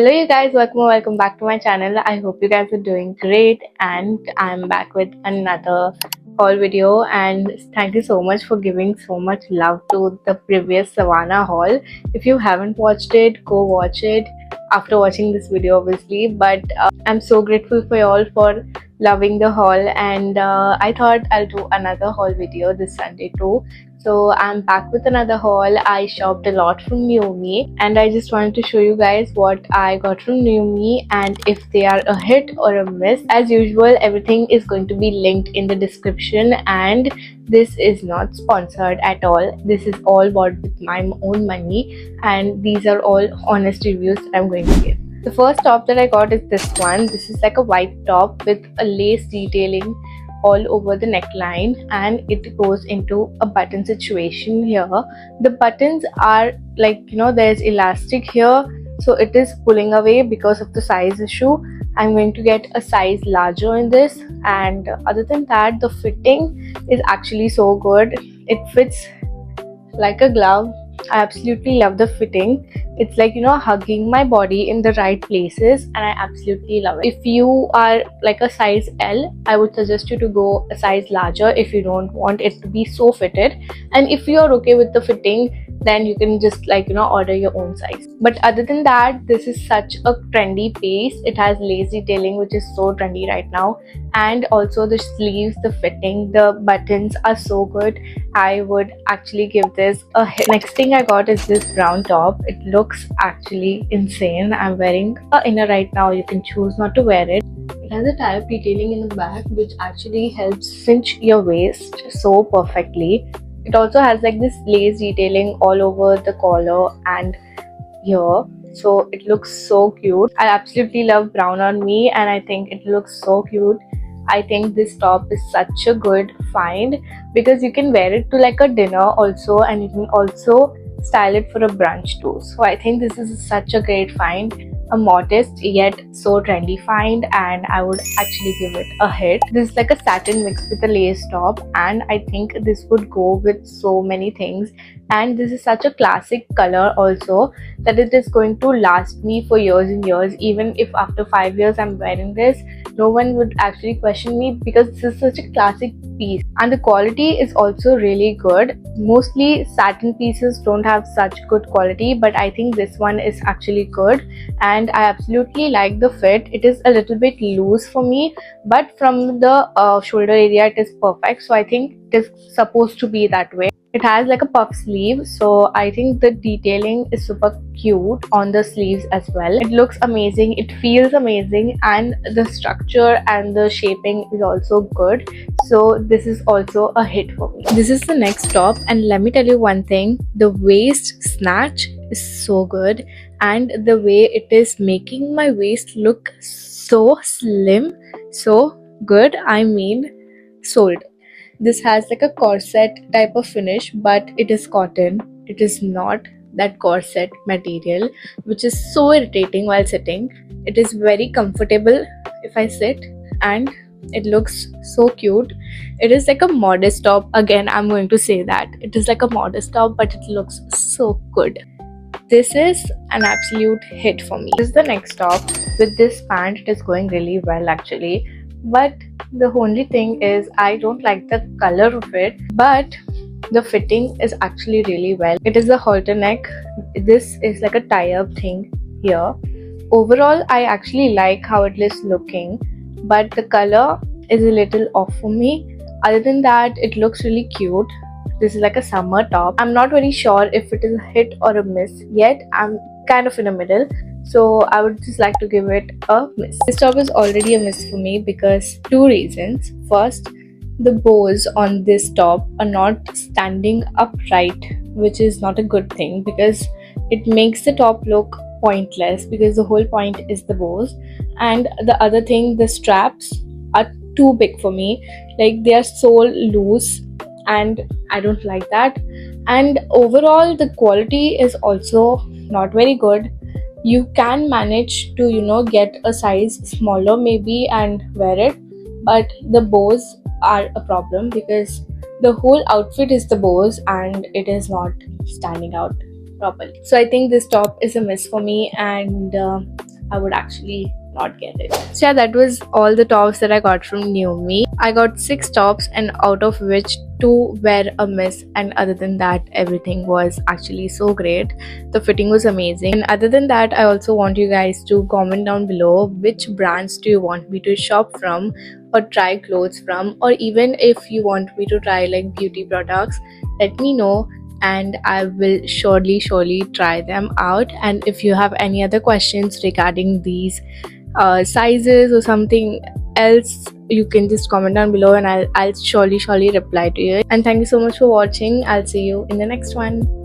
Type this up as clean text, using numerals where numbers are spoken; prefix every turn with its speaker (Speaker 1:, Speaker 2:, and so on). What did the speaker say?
Speaker 1: Hello you guys, welcome back to my channel. I hope you guys are doing great, and I'm back with another haul video. And thank you so much for giving so much love to the previous Savannah haul. If you haven't watched it, go watch it after watching this video obviously. But I'm so grateful for you all for loving the haul, and I thought I'll do another haul video this Sunday too. So I'm back with another haul. I shopped a lot from Nuomi, and I just wanted to show you guys what I got from Nuomi and if they are a hit or a miss. As usual, everything is going to be linked in the description, and this is not sponsored at all. This is all bought with my own money, and these are all honest reviews that I'm going to give. The first top that I got is this one. This is like a white top with a lace detailing all over the neckline, and it goes into a button situation here. The buttons are like, there's elastic here, so it is pulling away because of the size issue. I'm going to get a size larger in this, and other than that, the fitting is actually so good. It fits like a glove. I absolutely love the fitting. It's like, hugging my body in the right places, and I absolutely love it. If you are like a size L, I would suggest you to go a size larger if you don't want it to be so fitted. And if you are okay with the fitting, then you can just order your own size. But other than that, this is such a trendy piece. It has lace detailing, which is so trendy right now, and also the sleeves, the fitting, the buttons are so good. I would actually give this a hit. Next thing I got is this brown top. It looks actually insane. I'm wearing a inner right now. You can choose not to wear it. It has a tie-up detailing in the back, which actually helps cinch your waist so perfectly. It also has like this lace detailing all over the collar and here, so it looks so cute. I absolutely love brown on me, and I think it looks so cute. I think this top is such a good find because you can wear it to like a dinner also, and you can also style it for a brunch too. So I think this is such a great find, a modest yet so trendy find, and I would actually give it a hit. This is like a satin mixed with a lace top, and I think this would go with so many things. And this is such a classic color also that it is going to last me for years and years. Even if after 5 years I'm wearing this, no one would actually question me because this is such a classic piece, and the quality is also really good. Mostly satin pieces don't have such good quality, but I think this one is actually good, and I absolutely like the fit. It is a little bit loose for me, but from the shoulder area it is perfect, so I think it is supposed to be that way. It has like a puff sleeve, so I think the detailing is super cute on the sleeves as well. It looks amazing, it feels amazing, and the structure and the shaping is also good. So this is also a hit for me. This is the next top, and let me tell you one thing, the waist snatch is so good, and the way it is making my waist look so slim, so good. I mean, sold. This has like a corset type of finish, but it is cotton. It is not that corset material, which is so irritating while sitting. It is very comfortable if I sit, and it looks so cute. It is like a modest top. Again, I'm going to say that it is like a modest top, but it looks so good. This is an absolute hit for me. This is the next top. With this pant, it is going really well actually, but the only thing is I don't like the color of it, but the fitting is actually really well. It is a halter neck. This is like a tie-up thing here. Overall, I actually like how it is looking, but the color is a little off for me. Other than that, it looks really cute. This is like a summer top. I'm not very sure if it is a hit or a miss yet. I'm kind of in the middle, so I would just like to give it a miss. This top is already a miss for me because two reasons. First, the bows on this top are not standing upright, which is not a good thing because it makes the top look pointless, because the whole point is the bows. And the other thing, the straps are too big for me. Like, they are so loose, and I don't like that. And overall, the quality is also not very good. You can manage to get a size smaller maybe and wear it, but the bows are a problem because the whole outfit is the bows and it is not standing out properly. So I think this top is a miss for me, and I would actually not get it. So yeah, that was all the tops that I got from New Me. I got 6 tops, and out of which 2 were a miss, and other than that everything was actually so great. The fitting was amazing, and other than that I also want you guys to comment down below which brands do you want me to shop from or try clothes from, or even if you want me to try like beauty products, let me know and I will surely try them out. And if you have any other questions regarding these sizes or something else, you can just comment down below and I'll surely reply to you. And thank you so much for watching. I'll see you in the next one.